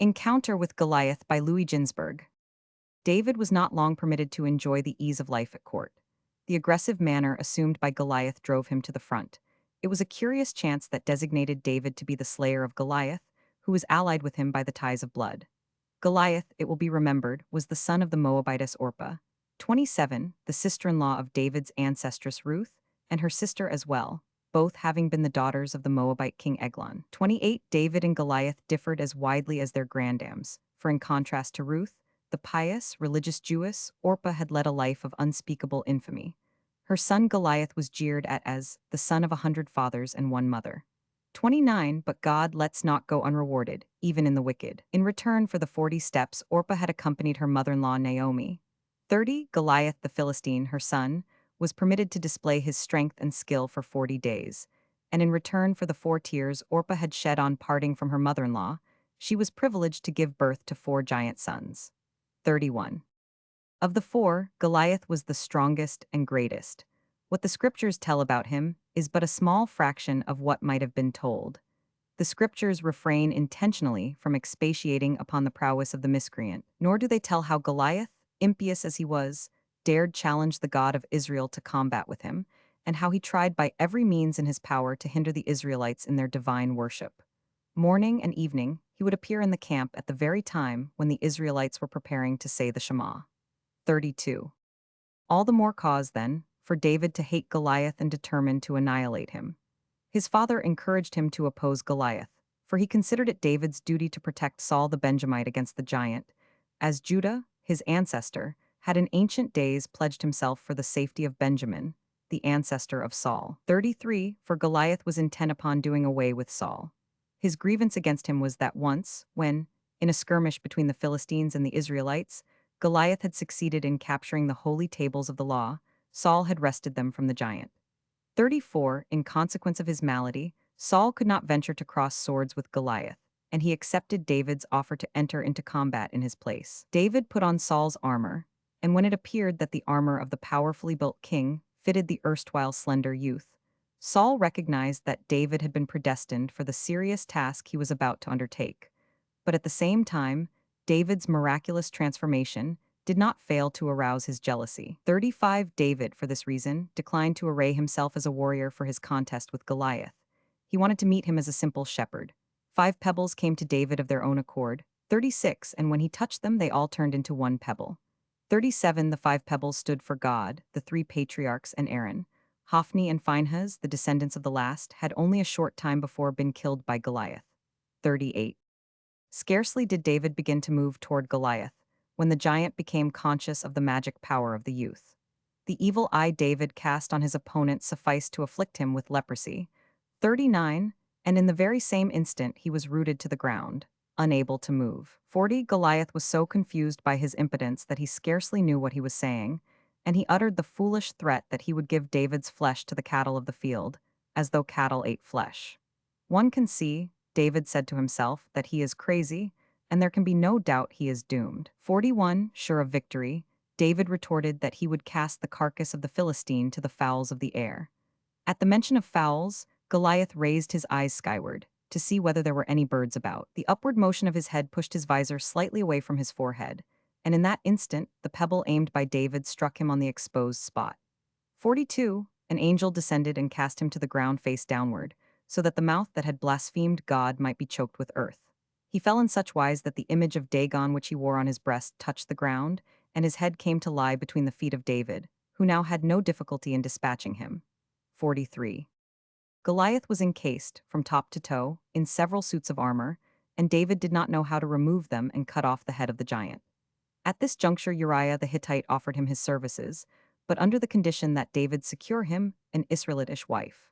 Encounter with Goliath by Ginzberg. David was not long permitted to enjoy the ease of life at court. The aggressive manner assumed by Goliath drove him to the front. It was a curious chance that designated David to be the slayer of Goliath, who was allied with him by the ties of blood. Goliath, it will be remembered, was the son of the Moabitess Orpah. 27, the sister-in-law of David's ancestress Ruth, and her sister as well, both having been the daughters of the Moabite king Eglon. 28, David and Goliath differed as widely as their grandams, for in contrast to Ruth, the pious, religious Jewess, Orpah had led a life of unspeakable infamy. Her son Goliath was jeered at as the son of 100 fathers and one mother. 29, but God lets not go unrewarded, even in the wicked. In return for the 40 steps, Orpah had accompanied her mother-in-law Naomi. 30, Goliath the Philistine, her son, was permitted to display his strength and skill for 40 days, and in return for the 4 tears Orpah had shed on parting from her mother-in-law, she was privileged to give birth to 4 giant sons. 31. Of the 4, Goliath was the strongest and greatest. What the scriptures tell about him is but a small fraction of what might have been told. The scriptures refrain intentionally from expatiating upon the prowess of the miscreant, nor do they tell how Goliath, impious as he was, dared challenge the God of Israel to combat with him, and how he tried by every means in his power to hinder the Israelites in their divine worship. Morning and evening, he would appear in the camp at the very time when the Israelites were preparing to say the Shema. 32. All the more cause, then, for David to hate Goliath and determine to annihilate him. His father encouraged him to oppose Goliath, for he considered it David's duty to protect Saul the Benjamite against the giant, as Judah, his ancestor, had in ancient days pledged himself for the safety of Benjamin, the ancestor of Saul. 33, for Goliath was intent upon doing away with Saul. His grievance against him was that once, when, in a skirmish between the Philistines and the Israelites, Goliath had succeeded in capturing the holy tables of the law, Saul had wrested them from the giant. 34, in consequence of his malady, Saul could not venture to cross swords with Goliath, and he accepted David's offer to enter into combat in his place. David put on Saul's armor, and when it appeared that the armor of the powerfully built king fitted the erstwhile slender youth, Saul recognized that David had been predestined for the serious task he was about to undertake. But at the same time, David's miraculous transformation did not fail to arouse his jealousy. 35, David, for this reason, declined to array himself as a warrior for his contest with Goliath. He wanted to meet him as a simple shepherd. 5 pebbles came to David of their own accord. 36, and when he touched them, they all turned into 1 pebble. 37, the 5 pebbles stood for God, the 3 patriarchs, and Aaron. Hophni and Phinehas, the descendants of the last, had only a short time before been killed by Goliath. 38. Scarcely did David begin to move toward Goliath, when the giant became conscious of the magic power of the youth. The evil eye David cast on his opponent sufficed to afflict him with leprosy. 39, and in the very same instant he was rooted to the ground, unable to move. 40, Goliath was so confused by his impotence that he scarcely knew what he was saying, and he uttered the foolish threat that he would give David's flesh to the cattle of the field, as though cattle ate flesh. One can see, David said to himself, that he is crazy, and there can be no doubt he is doomed. 41, sure of victory, David retorted that he would cast the carcass of the Philistine to the fowls of the air. At the mention of fowls, Goliath raised his eyes skyward, to see whether there were any birds about. The upward motion of his head pushed his visor slightly away from his forehead, and in that instant, the pebble aimed by David struck him on the exposed spot. 42, an angel descended and cast him to the ground face downward, so that the mouth that had blasphemed God might be choked with earth. He fell in such wise that the image of Dagon which he wore on his breast touched the ground, and his head came to lie between the feet of David, who now had no difficulty in dispatching him. 43. Goliath was encased, from top to toe, in several suits of armor, and David did not know how to remove them and cut off the head of the giant. At this juncture Uriah the Hittite offered him his services, but under the condition that David secure him an Israelitish wife.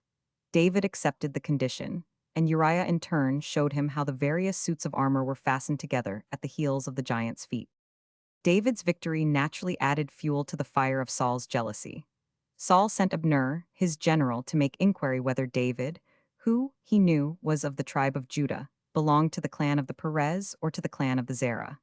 David accepted the condition, and Uriah in turn showed him how the various suits of armor were fastened together at the heels of the giant's feet. David's victory naturally added fuel to the fire of Saul's jealousy. Saul sent Abner, his general, to make inquiry whether David, who, he knew, was of the tribe of Judah, belonged to the clan of the Perez or to the clan of the Zerah.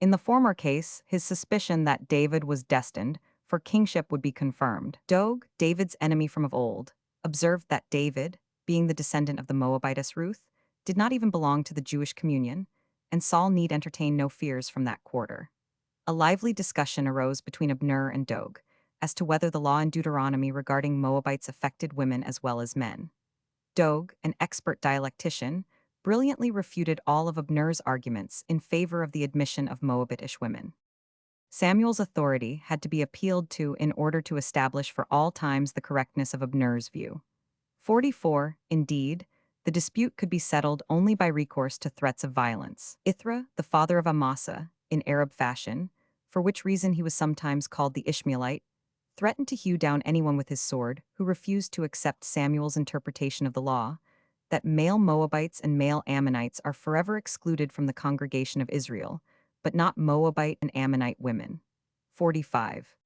In the former case, his suspicion that David was destined for kingship would be confirmed. Dog, David's enemy from of old, observed that David, being the descendant of the Moabitess Ruth, did not even belong to the Jewish communion, and Saul need entertain no fears from that quarter. A lively discussion arose between Abner and Dog as to whether the law in Deuteronomy regarding Moabites affected women as well as men. Dog, an expert dialectician, brilliantly refuted all of Abner's arguments in favor of the admission of Moabitish women. Samuel's authority had to be appealed to in order to establish for all times the correctness of Abner's view. 44. Indeed, the dispute could be settled only by recourse to threats of violence. Ithra, the father of Amasa, in Arab fashion, for which reason he was sometimes called the Ishmaelite, threatened to hew down anyone with his sword who refused to accept Samuel's interpretation of the law, that male Moabites and male Ammonites are forever excluded from the congregation of Israel, but not Moabite and Ammonite women. 45.